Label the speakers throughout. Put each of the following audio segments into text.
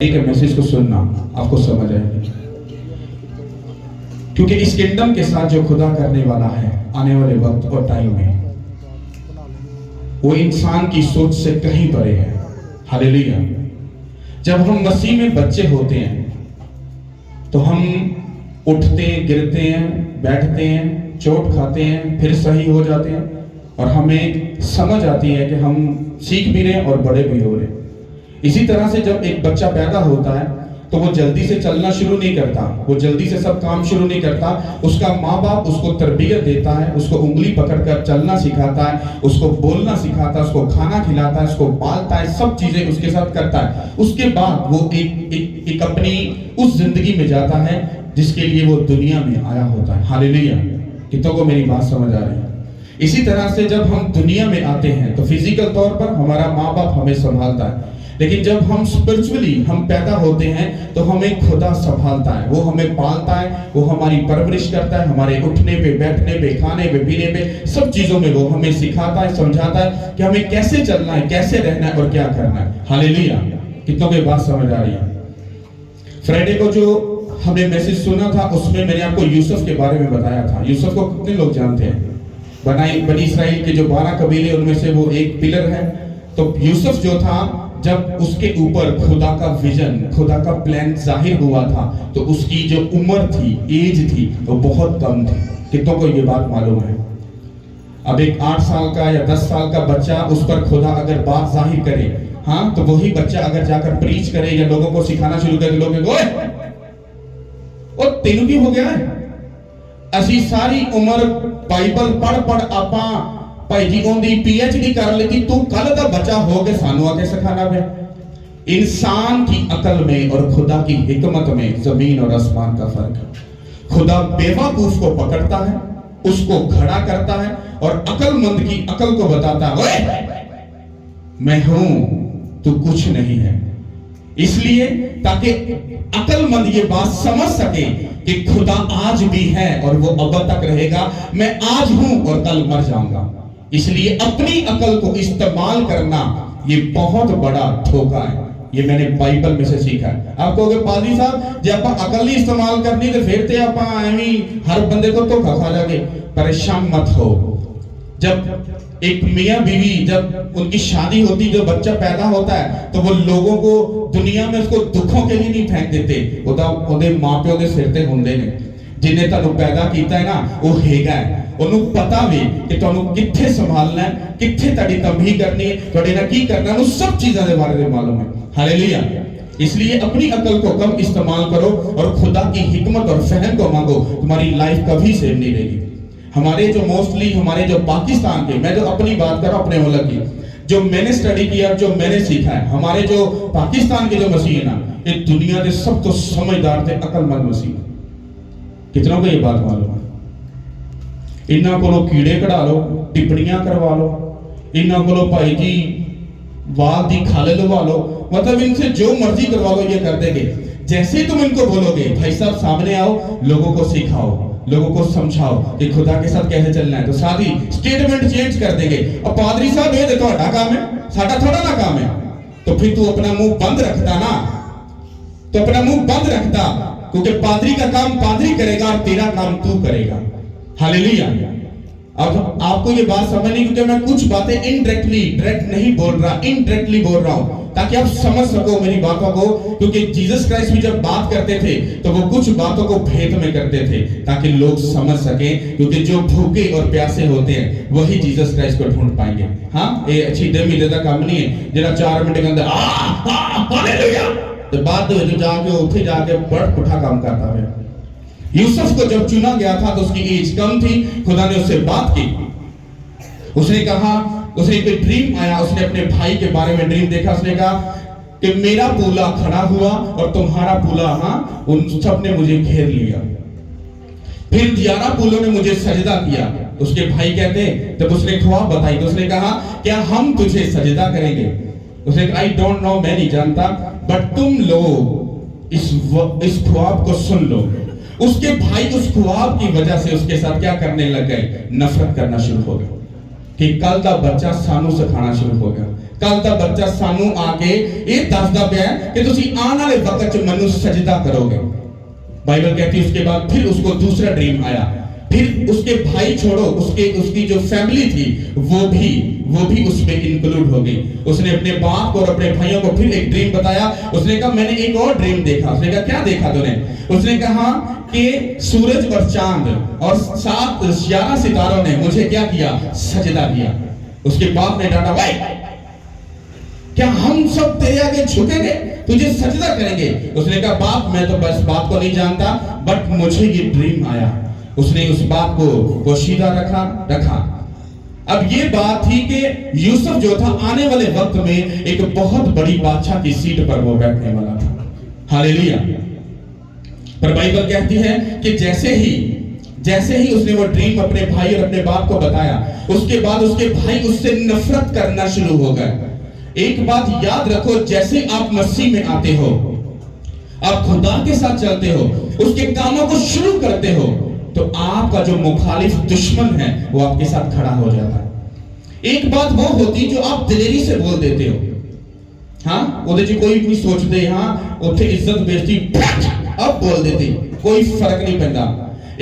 Speaker 1: के मैसेज को सुनना आपको समझ आएगी, क्योंकि इस किंगडम के साथ जो खुदा करने वाला है आने वाले वक्त और टाइम में, वो इंसान की सोच से कहीं परे है। हालेलुया। जब हम मसीह में बच्चे होते हैं तो हम उठते हैं, गिरते हैं, बैठते हैं, चोट खाते हैं, फिर सही हो जाते हैं और हमें समझ आती है कि हम सीख भी रहे हैं और बड़े भी हो रहे हैं। इसी तरह से जब एक बच्चा पैदा होता है तो वो जल्दी से चलना शुरू नहीं करता, वो जल्दी से सब काम शुरू नहीं करता। उसका माँ बाप उसको तरबियत देता है, उसको उंगली पकड़कर चलना सिखाता है, उसको बोलना सिखाता है, उसको खाना खिलाता है, उसको पालता है, सब चीजें उसके साथ करता है। उसके बाद वो एक अपनी उस जिंदगी में जाता है जिसके लिए वो दुनिया में आया होता है। हालेलुया। कितनों को मेरी बात समझ आ रही है? इसी तरह से जब हम दुनिया में आते हैं तो फिजिकल तौर पर हमारा माँ बाप हमें संभालता है, लेकिन जब हम स्पिरिचुअली हम पैदा होते हैं तो हमें खुदा संभालता है, वो हमें पालता है, वो हमारी परवरिश करता है, हमारे उठने पे, बैठने पे, खाने पे, पीने पे, सब चीजों में वो हमें सिखाता है, समझाता है कि हमें कैसे चलना है, कैसे रहना है और क्या करना है। हालेलुया। कितनों की बात समझ आ रही है? फ्राइडे को जो हमने मैसेज सुना था उसमें मैंने आपको यूसुफ के बारे में बताया था। यूसुफ को कितने लोग जानते हैं? बनी इस्राइल के जो 12 कबीले उनमें से वो एक पिलर है। तो यूसुफ जो था, जब उसके ऊपर खुदा का विजन, खुदा का प्लान जाहिर हुआ था तो उसकी जो उम्र थी, एज थी, वो बहुत कम थी। कितनों को ये बात मालूम है? अब एक 8 साल का या 10 साल का बच्चा, उस पर खुदा अगर बात जाहिर करे, हाँ, तो वही बच्चा अगर जाकर प्रीच करे या लोगों को सिखाना शुरू करे, लोग ओ तेनू की हो गया है? असी सारी उम्र बाइबल पढ़ पढ़ आपा भाई जी ओंदी पीएचडी कर लेती, तू कल का बच्चा हो के सानू आके सिखाना पे। इंसान की अकल में और खुदा की हिकमत में जमीन और आसमान का फर्क है। खुदा बेवकूफ को पकड़ता है, उसको खड़ा करता है और अकलमंद की अकल को बताता है, मैं हूं, तू कुछ नहीं है। इसलिए ताकि अकलमंद ये बात समझ सके कि खुदा आज भी है और वो अब तक रहेगा। मैं आज हूं और कल मर जाऊंगा। इसलिए अपनी अकल को इस्तेमाल करना ये बहुत बड़ा धोखा है। ये मैंने बाइबल में से सीखा है। आप कहोगे पादरी साहब जब आप अकल नहीं इस्तेमाल करनी तो फिर ते आप हर बंदे को धोखा खा जाओगे। परेशान मत हो। जब एक मियां बीवी, जब उनकी शादी होती, जो बच्चा पैदा होता है तो वो लोगों को दुनिया में उसको दुखों के लिए नहीं फेंक देते। ਉਹਦੇ ਮਾਪਿਓ ਦੇ ਸਿਰ ਤੇ ਹੁੰਦੇ ਨੇ। जिन्हें ਤੁਹਾਨੂੰ पैदा किया है ना, वो हेगा है, ਉਹਨੂੰ पता भी कि ਤੁਹਾਨੂੰ कित्थे संभालना है, कित्थे ਤੁਹਾਡੀ तंबी करनी है, ਤੁਹਾਡੇ ਨਾਲ ਕੀ करना है, सब चीजों के बारे में मालूम है। हालेलुया। इसलिए अपनी अकल को कम इस्तेमाल करो और खुदा की हिकमत और फहम को मांगो। तुम्हारी लाइफ कभी सेव नहीं रहेगी। हमारे जो मोस्टली हमारे जो पाकिस्तान के, मैं जो अपनी बात कर रहा हूं अपने मुल्क की, जो मैंने स्टडी किया, जो मैंने सीखा है, हमारे जो पाकिस्तान के जो मसीह है ना, ये दुनिया के सब तो समझदार थे, अकलमंद मसीह। कितनों को ये बात मालूम है? इन्हों को कीड़े कढ़ा लो, टिप्पणियां करवा लो, इन्हों को भाई जी वाल की खाले लगा लो, मतलब इनसे जो मर्जी करवा लो, ये कर देंगे। जैसे तुम इनको बोलोगे भाई साहब सामने आओ, लोगों को सिखाओ, लोगों को समझाओ कि खुदा के साथ कैसे चलना है, तो साथ ही स्टेटमेंट चेंज कर देंगे। अब पादरी साहब ये तो काम है, साडा थोड़ा ना काम है। तो फिर तू अपना मुंह बंद रखता ना, तो अपना मुंह बंद रखता, क्योंकि पादरी का काम पादरी करेगा और तेरा काम तू करेगा। हालेलुया। अब आपको ये बात समझ नहीं, क्योंकि मैं कुछ बातें इनडायरेक्टली, डायरेक्ट नहीं बोल रहा, इनडायरेक्टली बोल रहा हूं ताकि आप समझ सको मेरी बातों को। क्योंकि जीसस क्राइस्ट भी जब बात करते थे तो वो कुछ बातों को भेद में करते थे ताकि लोग समझ सके, क्योंकि जो भूखे और प्यासे होते हैं वही जीसस क्राइस्ट को ढूंढ पाएंगे। हाँ, ये अच्छी दे का काम नहीं है जरा 4 मिनट के अंदर हालेलुया तो बाद में जाके उठे जाके बड़ पुठा काम करता है। यूसुफ को जब चुना गया था तो उसकी एज कम थी। खुदा ने उससे बात की, उसने कहा, उसने एक ड्रीम आया, उसने अपने भाई के बारे में ड्रीम देखा। उसने कहा कि मेरा पूला खड़ा हुआ और तुम्हारा पूला, हाँ, उन सब ने मुझे घेर लिया। फिर 11 पूलों ने मुझे सजदा किया। उसके भाई कहते, जब उसने ख्वाब बताई तो उसने कहा क्या हम तुझे सजदा करेंगे? उसने कहा आई डोंट नो, मैं नहीं जानता, बट तुम लोग इस ख्वाब को सुन लो। उसके भाई उस ख्वाब की वजह से उसके साथ क्या करने लग गए? नफरत करना शुरू हो गया कि कल का बच्चा सानू से खाना शुरू हो गया, ਕੱਲ ਦਾ ਬੱਚਾ ਸਾਨੂੰ ਆ ਕੇ ਇਹ ਦੱਸਦਾ ਪਿਆ कि ਤੁਸੀਂ आने वाले वक्त च मनु सजदा करोगे। बाइबल कहती है उसके बाद फिर उसको दूसरा ड्रीम आया, फिर उसके भाई छोड़ो, उसकी जो फैमिली थी वो भी उसमें इंक्लूड हो गई। उसने अपने बाप को और अपने भाइयों को फिर एक ड्रीम बताया। उसने कहा मैंने एक और ड्रीम देखा। उसने कहा क्या देखा तूने? उसने कहा कि सूरज और चांद और 11 सितारों ने मुझे क्या किया? सजदा किया। उसके बाप ने डांटा, भाई क्या हम सब तेरे आगे झुकेंगे, तुझे सजदा करेंगे? उसने कहा बाप मैं तो बस बात को नहीं जानता, बट मुझे ये ड्रीम आया। उसने उस बात को पोशीदा रखा। अब ये बात थी कि यूसुफ जो था आने वाले वक्त में एक बहुत बड़ी बादशाह की सीट पर वो बैठने वाला था। हालेलुया। पर बाइबल कहती है कि जैसे ही उसने वो ड्रीम अपने भाई और अपने बाप को बताया, उसके बाद उसके भाई उससे नफरत करना शुरू हो गए। एक बात याद रखो, जैसे आप मसीह में आते हो, आप खुदा के साथ चलते हो, उसके कामों को शुरू करते हो, तो आपका जो मुखालिफ दुश्मन है वो आपके साथ खड़ा हो जाता है। एक बात वो होती जो आप दिलेरी से बोल देते हो, हाँ उधर जी कोई भी सोचते हाँ उठे इज्जत बेइज्जती अब बोल देते, कोई फर्क नहीं पैदा।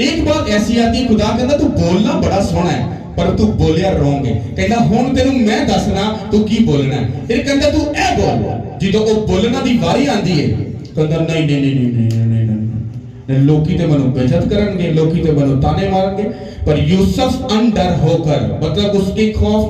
Speaker 1: एक बात ऐसी आती खुदा कहता तू बोलना बड़ा सोहना है पर तू बोलिया रोंग है। कहता हुण तेनू मैं दसना तू की बोलना है। फिर कहता तू ए बोल, जिदों वो बोलना दी वारी आंदी है कहता नहीं लोकी ते मनु बेइज्जत करनगे, लोकी ते मनु ताने मारनगे। पर यूसुफ अंडर होकर, मतलब उसके खौफ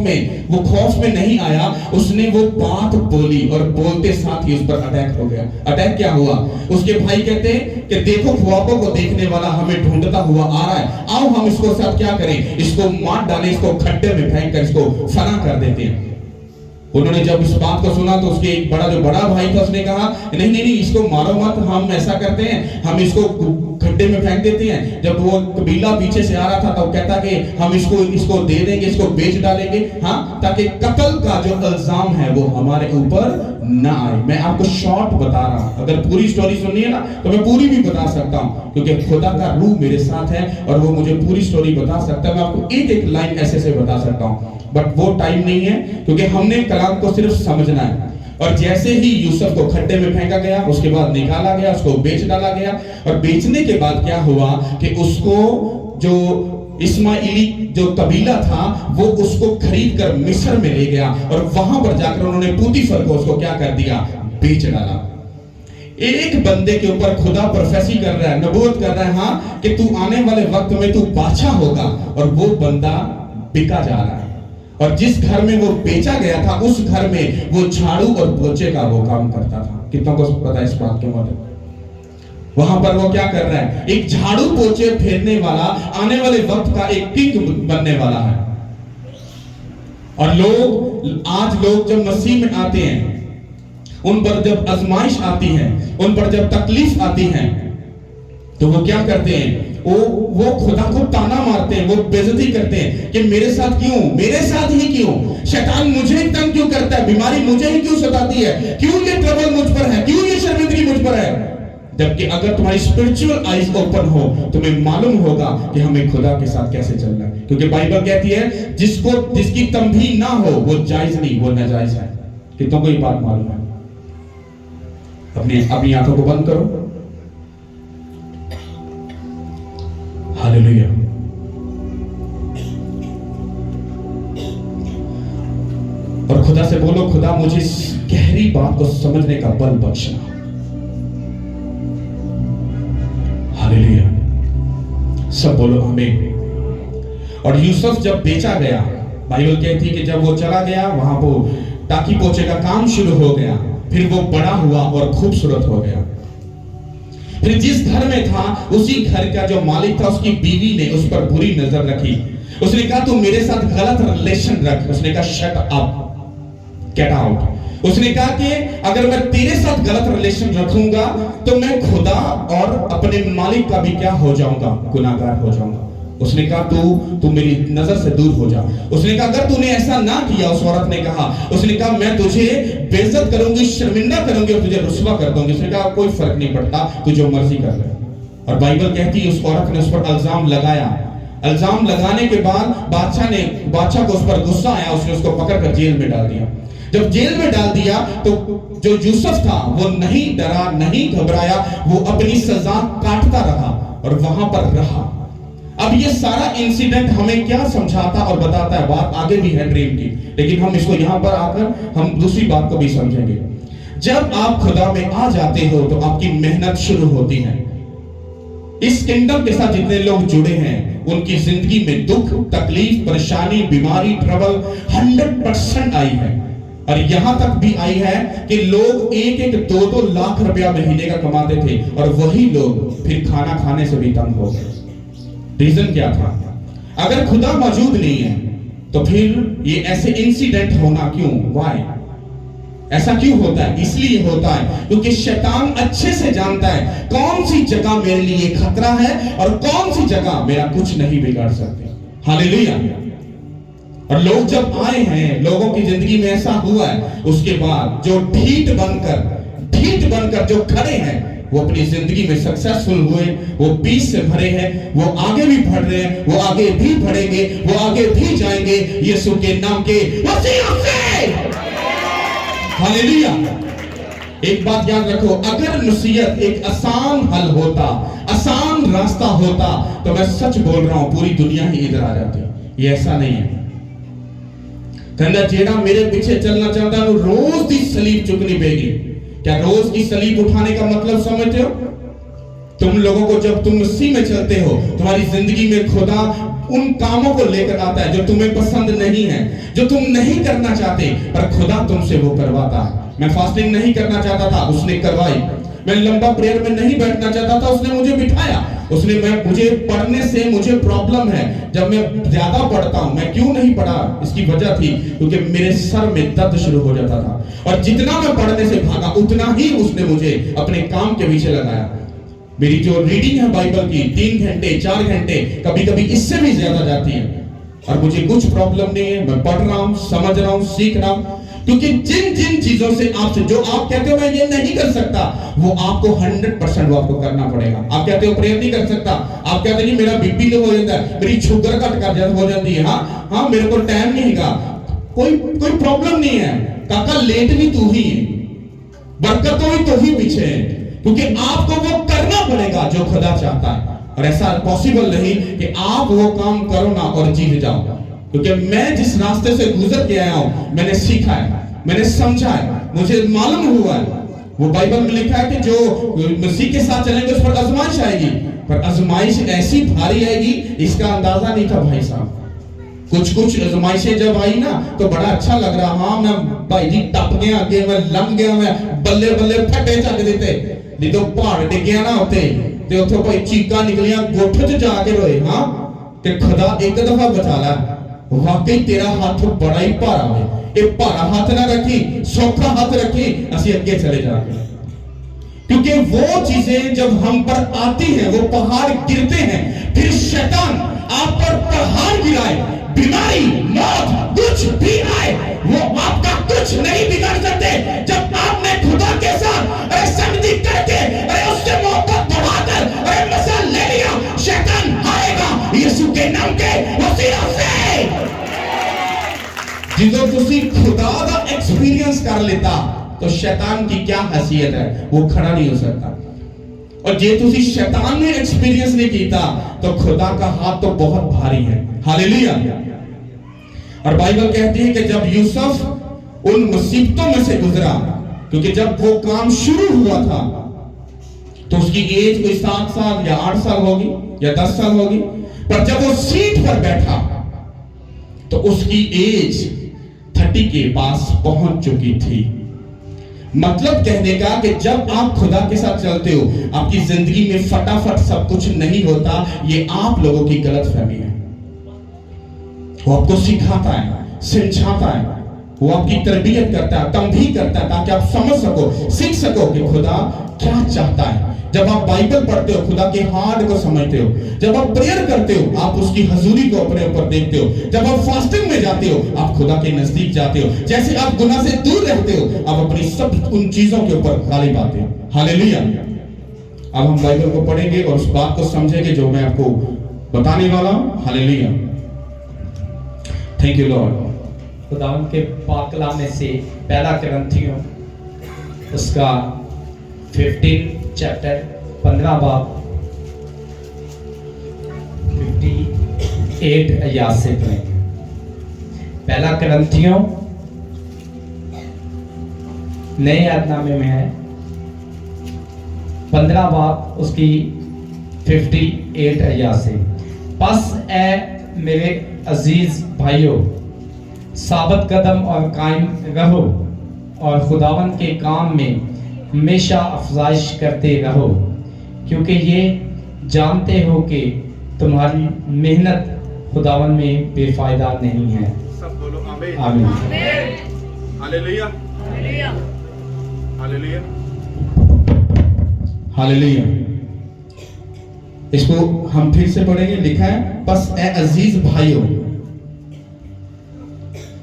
Speaker 1: में नहीं आया, उसने वो बात बोली और बोलते साथ ही उस पर अटैक हो गया। अटैक क्या हुआ? उसके भाई कहते कि देखो ख्वाबों को देखने वाला हमें ढूंढता हुआ आ रहा है, आओ हम इसको साथ क्या करें, इसको मार डालें, इसको खड्डे में फेंक कर इसको फना कर देते हैं। उन्होंने जब इस बात को सुना तो उसके एक जो बड़ा भाई था उसने कहा नहीं इसको मारो मत, हम ऐसा करते हैं हम इसको खड्डे में फेंक देते हैं। जब वो कबीला पीछे से आ रहा था तो कहता कि हम इसको दे देंगे, इसको बेच डालेंगे, हाँ ताकि कत्ल का जो इल्जाम है वो हमारे ऊपर ना आए। मैं आपको शॉर्ट बता रहा हूं, अगर पूरी स्टोरी सुननी है ना तो मैं पूरी भी बता सकता हूं, क्योंकि खुदा का रूह मेरे साथ है और वो मुझे पूरी स्टोरी बता सकता है। मैं आपको एक लाइन ऐसे से बता सकता हूं, बट वो टाइम नहीं है क्योंकि हमने कलाम को सिर्फ समझना है। और जैसे ही यूसुफ को खड्डे में फेंका गया, उसके बाद निकाला गया, उसको बेच डाला गया। और बेचने के बाद क्या हुआ कि उसको जो इस्माइली जो कबीला था वो उसको खरीद कर मिस्र में ले गया और वहां पर जाकर उन्होंने पूतीफर को उसको क्या कर दिया? बेच डाला। एक बंदे के ऊपर खुदा प्रोफेसी कर रहा है, नबूवत कर रहा है, हाँ कि तू आने वाले वक्त में तू बादशाह होगा। और वो बंदा बिका जा रहा है। और जिस घर में वो बेचा गया था उस घर में वो झाड़ू और पोछे का वो काम करता था। कितनों को पता है इस बात के मतलब? वहां पर वो क्या कर रहा है? एक झाड़ू पोछे फेरने वाला आने वाले वक्त का एक किंग बनने वाला है। और आज लोग जब मसीह में आते हैं, उन पर जब आजमाइश आती है, उन पर जब तकलीफ आती है, तो वो क्या करते हैं? वो खुदा को ताना मारते हैं, वो बेइज्जती करते हैं कि मेरे साथ क्यों, मेरे साथ ही क्यों, शैतान मुझे तंग क्यों करता है, बीमारी मुझे ही क्यों सताती है, क्यों ये ट्रबल मुझ पर है, क्यों ये शर्मिंदगी मुझ पर है। जबकि अगर तुम्हारी स्पिरिचुअल आईज ओपन हो तुम्हें मालूम होगा कि हमें खुदा के साथ कैसे चलना है। क्योंकि बाइबल कहती है जिसकी तंबी ना हो वो जायज नहीं, वो नाजायज है। कितनों को ये बात मालूम है? अपनी आंखों को बंद करो। हालेलुया। और खुदा से बोलो खुदा मुझे इस गहरी बात को समझने का बल बख्शना। हालेलुया। सब बोलो आमीन। और यूसुफ जब बेचा गया, बाइबल कहती है कि जब वो चला गया वहां वो टाकी पोछे का काम शुरू हो गया, फिर वो बड़ा हुआ और खूबसूरत हो गया। फिर जिस घर में था उसी घर का जो मालिक था उसकी बीवी ने उस पर बुरी नजर रखी। उसने कहा तू मेरे साथ गलत रिलेशन रख। उसने कहा शट अप, गेट आउट। उसने कहा कि अगर मैं तेरे साथ गलत रिलेशन रखूंगा तो मैं खुदा और अपने मालिक का भी क्या हो जाऊंगा? गुनाहगार हो जाऊंगा। उसने कहा तू मेरी नजर से दूर हो जा। उसने कहा अगर तूने ऐसा ना किया, उस औरत ने कहा, उसने कहा मैं तुझे बेइज्जत करूंगी, शर्मिंदा करूंगी और तुझे रुस्वा कर दूंगी। उसने कहा कोई फर्क नहीं पड़ता, तू जो मर्जी कर ले। और बाइबल कहती है उस औरत ने उस पर इल्जाम लगाया। इल्जाम लगाने के बाद बादशाह को उस पर गुस्सा आया, उसने उसको पकड़कर जेल में डाल दिया। जब जेल में डाल दिया तो जो यूसुफ था वो नहीं डरा, नहीं घबराया, वो अपनी सजा काटता रहा और वहां पर रहा। अब ये सारा इंसिडेंट हमें क्या समझाता और बताता है, बात आगे भी है ड्रीम की, लेकिन हम इसको यहां पर आकर हम दूसरी बात को भी समझेंगे। जब आप खुदा में आ जाते हो तो आपकी मेहनत शुरू होती है। इस किंगडम के साथ जितने लोग जुड़े हैं उनकी जिंदगी में दुख, तकलीफ, परेशानी, बीमारी, ट्रबल 100% आई है। और यहां तक भी आई है कि लोग 1-1, 2-2 लाख रुपया महीने का कमाते थे और वही लोग फिर खाना खाने से भी तंग हो गए। रीजन क्या था? अगर खुदा मौजूद नहीं है तो फिर ये ऐसे इंसिडेंट होना क्यों? व्हाई? ऐसा क्यों होता है? इसलिए होता है क्योंकि शैतान अच्छे से जानता है कौन सी जगह मेरे लिए खतरा है और कौन सी जगह मेरा कुछ नहीं बिगाड़ सकते। हालेलुया। और लोग जब आए हैं, लोगों की जिंदगी में ऐसा हुआ है, उसके बाद जो ढीठ बनकर जो खड़े हैं वो अपनी जिंदगी में सक्सेसफुल हुए, वो पीस से भरे हैं, वो आगे भी बढ़ रहे हैं, वो आगे भी बढ़ेंगे, वो आगे भी जाएंगे यीशु के नाम के वसीले से। हालेलुया। एक बात याद रखो, अगर नसीहत एक आसान हल होता, आसान रास्ता होता तो मैं सच बोल रहा हूं पूरी दुनिया ही इधर आ जाती। ये ऐसा नहीं है। कहना जेड़ा मेरे पीछे चलना चाहता है रोज की सलीब चुकनी पेगी। क्या रोज की सलीब उठाने का मतलब समझते हो? तुम लोगों को जब तुम मसीह में चलते हो तुम्हारी जिंदगी में खुदा उन कामों को लेकर आता है जो तुम्हें पसंद नहीं है, जो तुम नहीं करना चाहते, पर खुदा तुमसे वो करवाता है। मैं फास्टिंग नहीं करना चाहता था, उसने करवाई। मैं लंबा प्रेयर में नहीं बैठना चाहता था, उसने मुझे बिठाया। मुझे पढ़ने से मुझे प्रॉब्लम है, जब मैं ज्यादा पढ़ता हूं, मैं क्यों नहीं पढ़ा? इसकी वजह थी क्योंकि मेरे सर में दर्द शुरू हो जाता था और जितना मैं पढ़ने से भागा उतना ही उसने मुझे अपने काम के पीछे लगाया। मेरी जो रीडिंग है बाइबल की 3 घंटे 4 घंटे कभी कभी इससे भी ज्यादा जाती है और मुझे कुछ प्रॉब्लम नहीं है। मैं पढ़ रहा हूं, समझ रहा हूं, सीख रहा हूं, क्योंकि जिन जिन चीजों से आपसे जो आप कहते हो मैं ये नहीं कर सकता, वो आपको 100% वो आपको करना पड़ेगा। आप कहते हो प्रेयर नहीं कर सकता, आप कहते हैं मेरा बीपी लो हो जाता है, मेरी शुगर घट हो जाती है, हाँ मेरे को टाइम नहीं है, कोई प्रॉब्लम नहीं है काका, लेट भी तू ही है, बरकतों भी तो ही पीछे है, क्योंकि आपको वो करना पड़ेगा जो खुदा चाहता है। और ऐसा पॉसिबल नहीं कि आप वो काम करो ना और जीत जाओ, क्योंकि मैं जिस रास्ते से गुजर के आया हूं मैंने सीखा है, मैंने समझा है, मुझे मालूम हुआ है। वो बाइबल में लिखा है कि जो मसीह के साथ चलेंगे उस पर आजमाइश आएगी, पर आजमाइश ऐसी भारी आएगी इसका अंदाजा नहीं था भाई साहब। कुछ आजमाइशें जब आई ना तो बड़ा अच्छा लग रहा, हाँ मैं भाई जी टप गया, आगे मैं लंघ गया, मैं बल्ले बल्ले फटे चक देते, नहीं तो पहाड़ डिग्या ना होते ते उठो भाई चीका निकलियां गोठे च जाके रोए, हाँ कि खुदा एक दफा बचा ला, वाकई तेरा हाथ बड़ा ही भारा है, ये भारा हाथ ना रखी, सौखा हाथ रखी, असि अगे चले जाएंगे। क्योंकि वो चीजें जब हम पर आती हैं, वो पहाड़ गिरते हैं, फिर शैतान आप पर पहाड़ गिराए, बीमारी, मौत, कुछ भी आए, वो आपका कुछ नहीं बिगाड़ सकते। जब आपने खुदा के साथ संगति करके उससे मोहब्बत बढ़ाकर मसा ले लिया, शैतान आएगा यीशु के नाम के वसीले से। जिदों तुसी खुदा दा एक्सपीरियंस कर लेता तो शैतान की क्या हैसियत है, वो खड़ा नहीं हो सकता। और जे तुसी शैतान ने एक्सपीरियंस नहीं कीता तो खुदा का हाथ तो बहुत भारी है। हालेलुया। और बाइबल कहती है कि जब यूसुफ उन मुसीबतों में से गुजरा, क्योंकि जब वो काम शुरू हुआ था तो उसकी एज कोई 7 साल या 8 साल होगी या 10 साल होगी, पर जब वो सीट पर बैठा तो उसकी एज 30 के पास पहुंच चुकी थी। मतलब कहने का कि जब आप खुदा के साथ चलते हो आपकी जिंदगी में फटाफट सब कुछ नहीं होता, ये आप लोगों की गलतफहमी है। वो आपको सिखाता है, समझाता है, वो आपकी तरबियत करता है, तंबीह करता है, ताकि आप समझ सको, सीख सको कि खुदा क्या चाहता है। जब आप बाइबल पढ़ते हो खुदा के हार्ट को समझते हो, जब आप प्रेयर करते हो आप उसकी हजूरी को अपने ऊपर देखते हो, जब आप फास्टिंग में जाते हो आप खुदा के नजदीक जाते हो, जैसे आप गुनाह से दूर रहते हो आप अपनी सब उन चीजों के ऊपर खाली पाते हो। हालेलुया। अब हम बाइबल को पढ़ेंगे और उस बात को समझेंगे जो मैं आपको बताने वाला हूं। हालेलुया। Thank you Lord.
Speaker 2: खुदावन के पाक कलाम में से पहला कुरिन्थियों उसका 15 चैप्टर 15 बाब 58 आयत से पढ़ेंगे। पहला कुरिन्थियों नए यादनामे में है 15 बाब उसकी 58 आयत से। बस ए मेरे अजीज भाइयों, साबित कदम और कायम रहो और खुदावन के काम में हमेशा अफजाइश करते रहो, क्योंकि ये जानते हो कि तुम्हारी मेहनत खुदावन में बेफायदा नहीं है।
Speaker 1: सब बोलो आमीन।
Speaker 2: आमीन।
Speaker 1: Hallelujah hallelujah hallelujah. इसको हम फिर से पढ़ेंगे। लिखा है, बस ए अजीज भाइयों,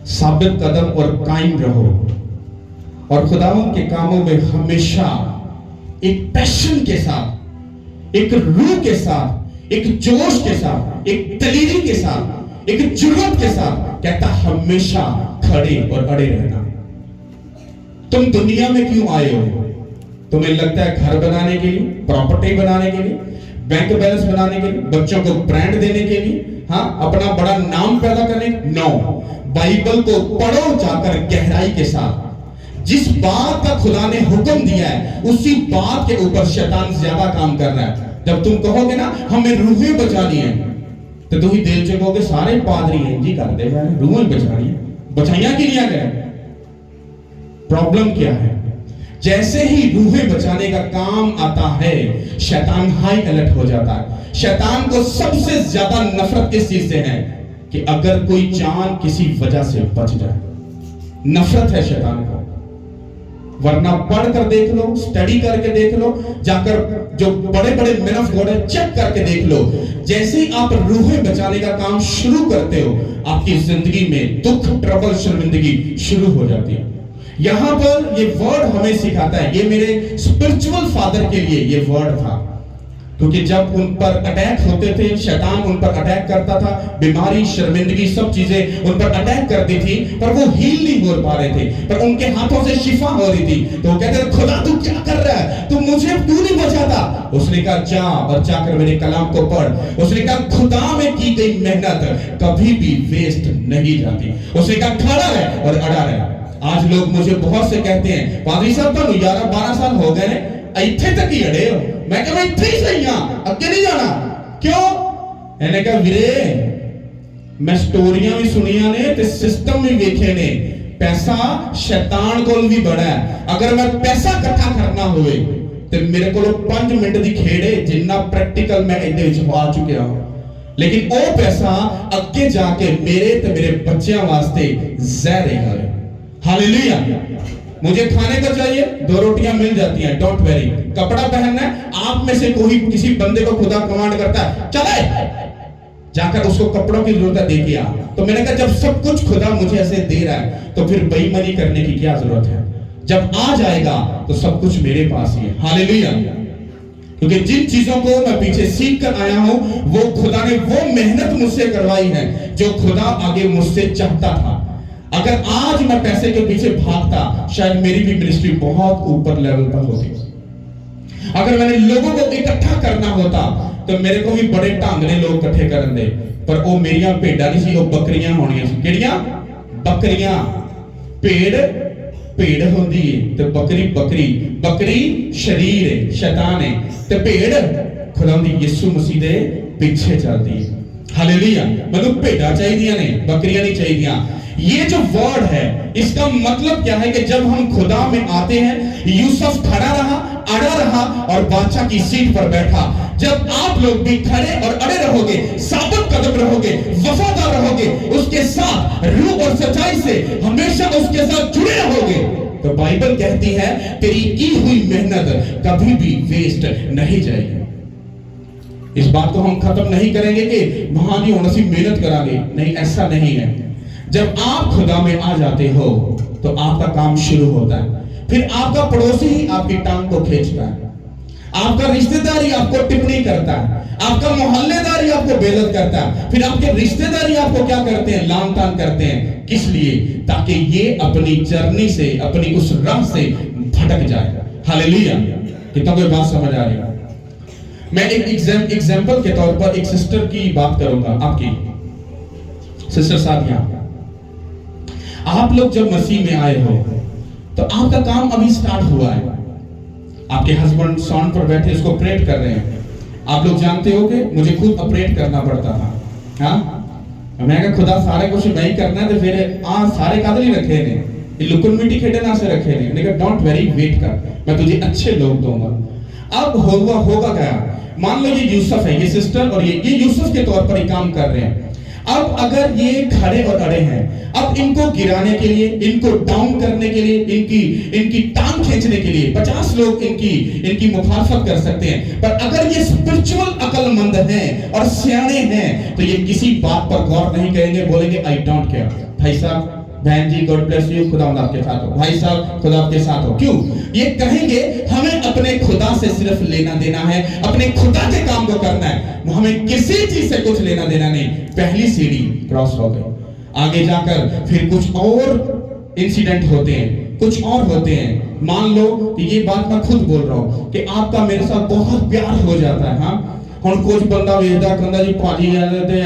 Speaker 1: साबित कदम और कायम रहो और खुदावंद के कामों में हमेशा एक पैशन के साथ, एक रूह के साथ, एक जोश के साथ, एक दलेरी के साथ, एक जुर्रत के साथ कहता हमेशा खड़े और अड़े रहना। तुम दुनिया में क्यों आए हो? तुम्हें लगता है घर बनाने के लिए, प्रॉपर्टी बनाने के लिए, बैंक बैलेंस बनाने के लिए, बच्चों को ब्रांड देने के लिए, हाँ, अपना बड़ा नाम पैदा करने? नो। बाइबल को पढ़ो जाकर गहराई के साथ। जिस बात का खुदा ने हुक्म दिया है उसी बात के ऊपर शैतान ज्यादा काम कर रहा है। जब तुम कहोगे ना हमें रूहें बचानी है, तो तुम ही दिल से कहोगे सारे पादरी हैं जी कर दे, रूहें बचानी है, बचाइया की नहीं करें। प्रॉब्लम क्या है? जैसे ही रूहें बचाने का काम आता है शैतान हाई अलर्ट हो जाता है। शैतान को सबसे ज्यादा नफरत किस चीज से है? कि अगर कोई जान किसी वजह से बच जाए, नफरत है शैतान को। वरना पढ़ कर देख लो, स्टडी करके देख लो, जाकर जो बड़े बड़े मैन ऑफ गॉड है चेक करके देख लो। जैसे ही आप रूहें बचाने का काम शुरू करते हो आपकी जिंदगी में दुख, ट्रबल, शर्मिंदगी शुरू हो जाती है। यहां पर ये वर्ड हमें सिखाता है, ये मेरे स्पिरिचुअल फादर के लिए ये वर्ड था, क्योंकि जब उन पर अटैक होते थे, शैतान उन पर अटैक करता था, बीमारी, शर्मिंदगी, सब चीजें उन पर अटैक करती थी, पर वो हील नहीं हो पा रहे थे, पर उनके हाथों से शिफा हो रही थी। तो वो कहते थे खुदा तू क्या कर रहा है, तू मुझे क्यों नहीं बचाता? उसने कहा जा और जाकर मेरे कलाम को पढ़। उसने कहा खुदा में की गई मेहनत कभी भी वेस्ट नहीं जाती। उसने कहा खड़ा रहे और अड़ा रहे। आज लोग मुझे बहुत से कहते हैं पादरी साहब तुम 11-12 साल हो गए इत्थे तक ही अड़े हो। मैं कहा मैं इत्थे ही सही हां, अगे नहीं जाना। क्यों? इन्हें कहा वीरे मैं स्टोरियां भी सुनिया ने ते सिस्टम भी वेखे ने। पैसा शैतान कोल भी बड़ा है। अगर मैं पैसा इकट्ठा करना होवे ते मेरे को 5 मिनट दी खेड़ है, जिन्ना प्रैक्टिकल मैं इहदे विच आ चुकिया हूं। लेकिन वो पैसा अगे जाके मेरे ते मेरे बच्चों वास्ते जहर है। हालेलुया। मुझे खाने को चाहिए, 2 रोटियां मिल जाती हैं, डोंट वेरी। कपड़ा पहनना है, आप में से कोई किसी बंदे को खुदा कमांड करता है चले जाकर उसको कपड़ों की जरूरत है, दे दिया। तो मैंने कहा जब सब कुछ खुदा मुझे ऐसे दे रहा है तो फिर बेईमानी करने की क्या जरूरत है? जब आ जाएगा तो सब कुछ मेरे पास ही है। हालेलुया। क्योंकि जिन चीजों को मैं पीछे सीख कर आया हूं वो खुदा ने वो मेहनत मुझसे करवाई है जो खुदा आगे मुझसे चाहता था। अगर आज मैं पैसे के पीछे भागता शायद मेरी भी मिनिस्ट्री बहुत ऊपर लेवल पर होती। अगर मैंने लोगों को इकट्ठा करना होता तो मेरे को भी बड़े ढंग ने लोग इकट्ठे करन दे, पर वो मेरियां भेडां नहीं सी, वो बकरियां होणियां सी। किहड़ियां? बकरियां। भेड़ होंदी है ते बकरी बकरी। बकरी शरीर है, शैतान है, ते भेड़ खुदावंद यीशु मसीह दे पीछे चलदी है। हालेलुया। मतलब भेडां चाहिए ने, बकरियां नहीं चाहिए। ये जो वर्ड है इसका मतलब क्या है कि जब हम खुदा में आते हैं, यूसुफ खड़ा रहा, अड़ा रहा और बादशाह की सीट पर बैठा। जब आप लोग भी खड़े और अड़े रहोगे, साबित कदम रहोगे, वफादार रहोगे, उसके साथ रूह और सच्चाई से हमेशा उसके साथ जुड़े रहोगे, तो बाइबल कहती है तेरी की हुई मेहनत कभी भी वेस्ट नहीं जाएगी। इस बात को हम खत्म नहीं करेंगे कि महानी होने से मेहनत करांगे, नहीं, ऐसा नहीं है। जब आप खुदा में आ जाते हो तो आपका काम शुरू होता है। फिर आपका पड़ोसी ही आपकी टांग को खींचता है। आपका रिश्तेदारी आपको टिप्पणी करता है, आपका मोहल्लेदारी आपको बेइज्जत करता है, फिर आपके रिश्तेदारी आपको क्या करते हैं, लान तान करते हैं। किस लिए? ताकि ये अपनी जर्नी से, अपनी उस राह से भटक जाए। हालेलुया। कितना कोई बात समझ आ रही है? मैं एक एग्जाम्पल के तौर पर एक सिस्टर की बात करूंगा। आपकी सिस्टर साहब, यहां आप लोग जब मसीह में आए हो तो आपका काम अभी स्टार्ट हुआ है। आपके हस्बैंड साउंड पर बैठे इसको ऑपरेट कर रहे हैं। आप लोग जानते हो कि मुझे खुद ऑपरेट करना पड़ता था। हाँ, मैं कहा खुदा सारे कुछ मैं ही करना है, तो फिर सारे कादल ही रखे ने, ये लुकन मिट्टी खेडना से रखे ने। मैंने कहा डोंट वेरी, वेट कर, मैं तुझे अच्छे लोग दूंगा। अब होगा क्या, मान लो ये यूसुफ है, ये सिस्टर और ये यूसुफ के तौर पर ही काम कर रहे हैं। अब अगर ये खड़े और अड़े हैं, अब इनको गिराने के लिए, इनको डाउन करने के लिए, इनकी टांग खींचने के लिए 50 लोग इनकी मुखालफत कर सकते हैं। पर अगर ये स्पिरिचुअल अक्लमंद हैं और सियाने हैं तो ये किसी बात पर गौर नहीं करेंगे, बोलेंगे आई डोंट केयर। भाई साहब, बहन जी, गॉड ब्लेस यू, खुदा आपके साथ हो। भाई साहब, खुदा आपके साथ हो। क्यों? ये कहेंगे हमें अपने खुदा से सिर्फ लेना देना है, अपने खुदा के काम को करना है, हमें किसी चीज से कुछ लेना देना नहीं। पहली सीढ़ी क्रॉस हो गई। आगे जाकर फिर कुछ और इंसिडेंट होते हैं, कुछ और होते हैं। मान लो कि ये बात मैं खुद बोल रहा हूं कि आपका मेरे साथ बहुत प्यार हो जाता है। हाँ, ਹੁਣ कुछ बंदा वेचदा कहंदा जी भाजी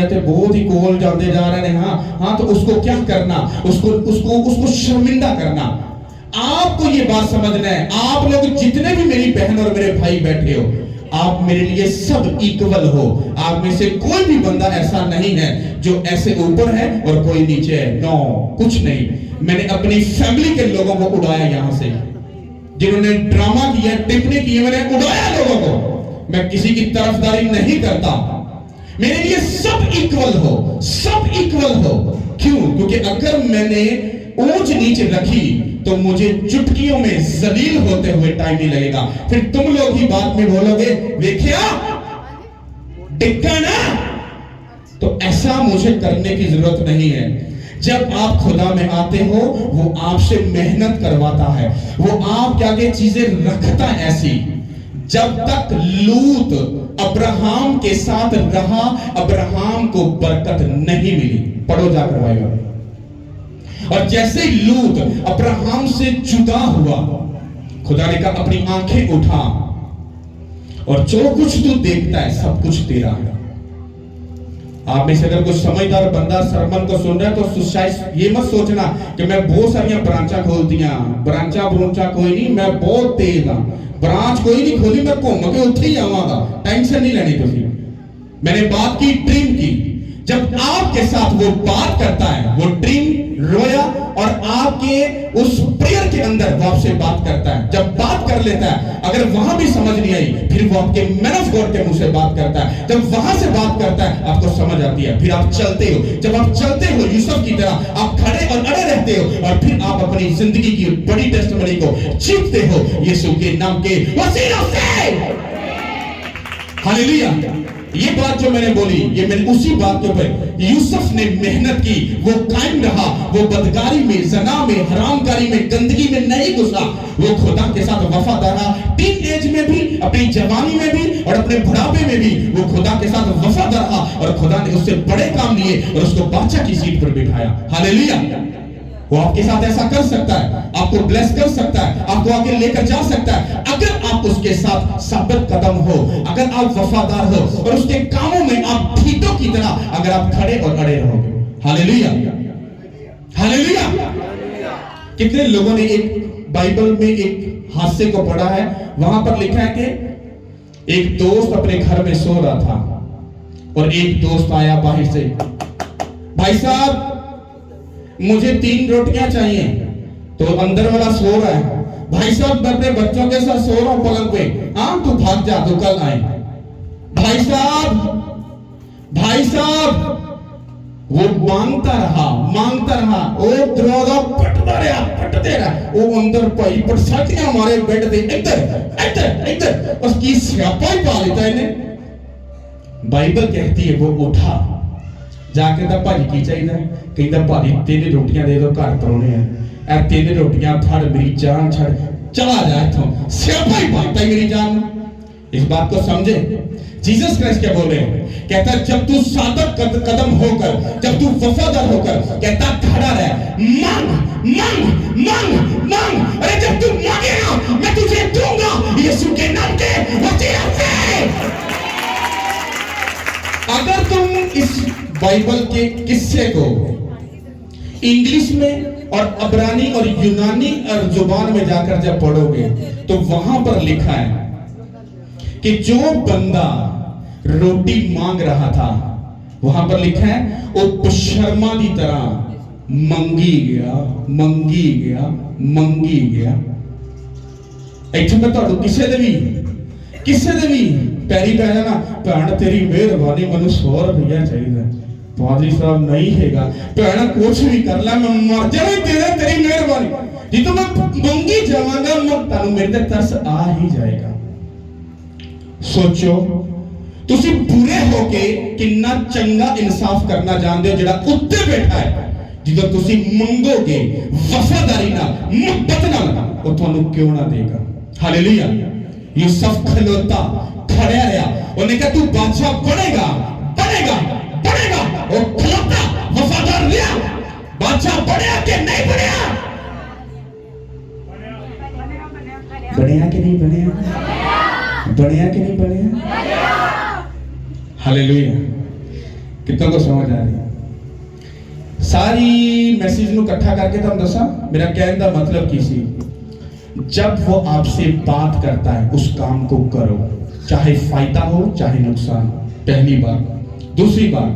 Speaker 1: ते बहुत ही कोल जाते जा रहे हैं। हाँ, तो उसको क्या करना, उसको शर्मिंदा करना। आपको ये बात समझना है, आप लोग जितने भी मेरी बहन और मेरे भाई बैठे हो, आप मेरे लिए सब इक्वल हो। आप में से कोई भी बंदा ऐसा नहीं है जो ऐसे ऊपर है और कोई नीचे है। नो, कुछ नहीं। मैंने अपनी फैमिली के लोगों को उड़ाया, यहां से जिन्होंने ड्रामा किया, टिप्पणी की, मैंने उड़ाया लोगों को। मैं किसी की तरफदारी नहीं करता। मेरे लिए सब इक्वल हो, सब इक्वल हो। क्यों? क्योंकि अगर मैंने ऊंच नीच रखी तो मुझे चुटकियों में जलील होते हुए टाइम नहीं लगेगा। फिर तुम लोग ही बाद में बोलोगे देखिया टिक्का ना। तो ऐसा मुझे करने की जरूरत नहीं है। जब आप खुदा में आते हो, वो आपसे मेहनत करवाता है, वो आपके आगे चीजें रखता है ऐसी। जब तक लूत अब्राहम के साथ रहा, अब्राहम को बरकत नहीं मिली। पढ़ो जाकर भाई। और जैसे ही लूत अब्राहम से जुदा हुआ, खुदा ने कहा अपनी आंखें उठा और जो कुछ तू देखता है सब कुछ तेरा है। आप में से अगर कुछ समझदार बंदा सरमन को सुन रहा है तो शायद ये मत सोचना कि मैं बहुत सारी ब्रांचा खोल दिया। ब्रांचा कोई नहीं, मैं बहुत तेज हाँ। ब्रांच कोई नहीं खोली, मैं घूम के उठे ही आवांगा। टेंशन नहीं लेनी तुझी। मैंने बात की ड्रीम की। जब आपके साथ वो बात करता है, वो ड्रीम रोया और आपके उस प्रेयर के अंदर वो आपसे बात करता है। जब बात कर लेता है, अगर वहां भी समझ नहीं आई, फिर वो आपके मैन ऑफ गॉड के मुंह से बात करता है। जब वहां से बात करता है, आपको समझ आती है, फिर आप चलते हो। जब आप चलते हो यूसुफ की तरह, आप खड़े और अड़े रहते हो और फिर आप अपनी जिंदगी की बड़ी टेस्टमनी को जीतते हो यीशु के नाम के वसीले से। हालेलुया। ये बात जो मैंने बोली, ये मैंने उसी बात के ऊपर, यूसुफ ने मेहनत की, वो कायम रहा, वो बदकारी में, जना में, हरामकारी में, गंदगी में नहीं घुसा। वो खुदा के साथ वफादार रहा। टीन एज में भी, अपनी जवानी में भी और अपने बुढ़ापे में भी वो खुदा के साथ वफादार रहा और खुदा ने उससे बड़े काम लिए और उसको बादशाह की सीट पर बिठाया। हालेलुया। वो आपके साथ ऐसा कर सकता है, आपको ब्लेस कर सकता है, आपको आगे लेकर जा सकता है, अगर आप उसके साथ साबित कदम हो, अगर आप वफादार हो और उसके कामों में आप ठीटों की तरह अगर आप खड़े और अड़े रहोगे। Hallelujah, hallelujah. कितने लोगों ने एक बाइबल में एक हादसे को पढ़ा है, वहां पर लिखा है कि एक दोस्त अपने घर में सो रहा था और एक दोस्त आया बाहर से, भाई साहब मुझे 3 रोटियां चाहिए। तो अंदर वाला सो रहा है, भाई साहब मैं अपने बच्चों के साथ सो रहा हूं पलंग पे। हाँ तू भाग जा, तो कल आए। भाई साहब वो मांगता रहा। वो दरवाजा पटते रहा। वो अंदर भाई बरसातियां हमारे बेड दे इधर उसकी स्यापा ही पा लेता है। बाइबल कहती है वो उठा जाके दा भाजी की चाहिए, कहता भाजी 3 रोटियां दे दो, घर परोने हैं। 3 रोटियां फड़, मेरी जान छड़, चला जा इथों। स्यापा ही पाता मेरी जान। इस बात को समझे। जीसस क्राइस्ट क्या बोल रहे हैं? कहता है जब तू सादक कदम होकर, जब तू वफादार होकर, कहता खड़ा रह, मांग मांग मांग मांग। अरे जब तू मांगेगा मैं तुझे दूंगा यीशु के नाम के वसीले से। अगर तुम इस बाइबल के किस्से को इंग्लिश में और अब्रानी और यूनानी और जुबान में जाकर जब पढ़ोगे तो वहां पर लिखा है कि जो बंदा रोटी मांग रहा था, वहां पर लिखा है वो शर्मा की तरह मंगी गया मंगी गया मंगी गया। ਇੱਥੇ ਮੈਂ ਤੁਹਾਨੂੰ ਕਿਸੇ ਦੇ ਵੀ ਪੈਰੀ ਪੈ ਜਾਣਾ, ਭੈਣ ਤੇਰੀ ਮਿਹਰਬਾਨੀ ਮੈਨੂੰ 100 ਰੁਪਇਆ ਚਾਹੀਦਾ। ਪਾਦਰੀ ਸਾਹਿਬ ਨਹੀਂ ਹੈਗਾ, ਭੈਣ ਕੁਛ ਵੀ ਕਰ ਲੈ ਮੈਂ ਮਰ ਜਾਣਾ ਤੇਰੀ ਮਿਹਰਬਾਨੀ। ਜਦੋਂ ਮੈਂ ਮੰਗੀ ਜਾਵਾਂਗਾ ਮੈਂ ਤੁਹਾਨੂੰ ਮੇਰੇ ਤੇ ਤਰਸ ਆ ਹੀ ਜਾਏਗਾ। सोचो तुसी बुरे होके किन्ना चंगा इंसाफ करना जानते हो जिहड़ा उत्ते बैठा है। जिदों तुसी मंगोगे वफादारी नाल मुहब्बत नाल वो तुहानू क्यों ना देगा। हालेलुया। यूसुफ खलोता खड़ा रहा, उन्हें कहा तू बादशाह बनेगा बनेगा बनेगा। वो खलोता वफादार रहा, बादशाह बनया कि नहीं बनया? बनया कि नहीं बनया? बनया कि नहीं बनया? हालेलुया। कितना को समझ आ रही है? सारी मैसेज ਨੂੰ ਇਕੱਠਾ ਕਰਕੇ ਤੁਹਾਨੂੰ ਦੱਸਾਂ मेरा कहने का मतलब की सी। जब वो आपसे बात करता है उस काम को करो, चाहे फायदा हो चाहे नुकसान। पहली बात। दूसरी बात,